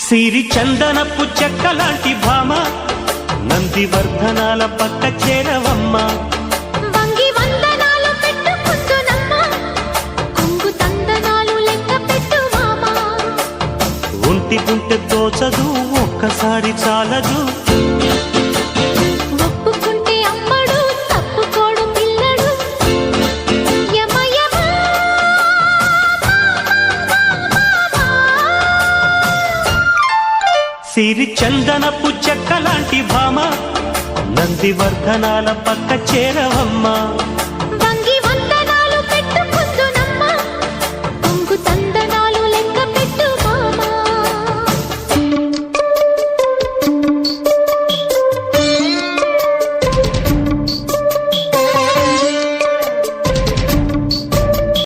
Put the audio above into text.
సిరి చందనపు చెక్కలాంటి భామ నందివర్ధనాల పక్క చేరవమ్మ. వంగి వందనాలు పెట్టుకుంటున్నమ్మ, కొంగు తందనాలు లెక్క పెట్టు మామ. ఒంటి గుంటె తోచదు ఒక్కసారి చాలదు, ఒప్పుకుంటే అమ్మడు తప్పుకోడు పిల్లడు. యమ యమ సిరి చందనపు చెక్కలాంటి భామ నందివర్ధనాల పక్క చేరవమ్మ.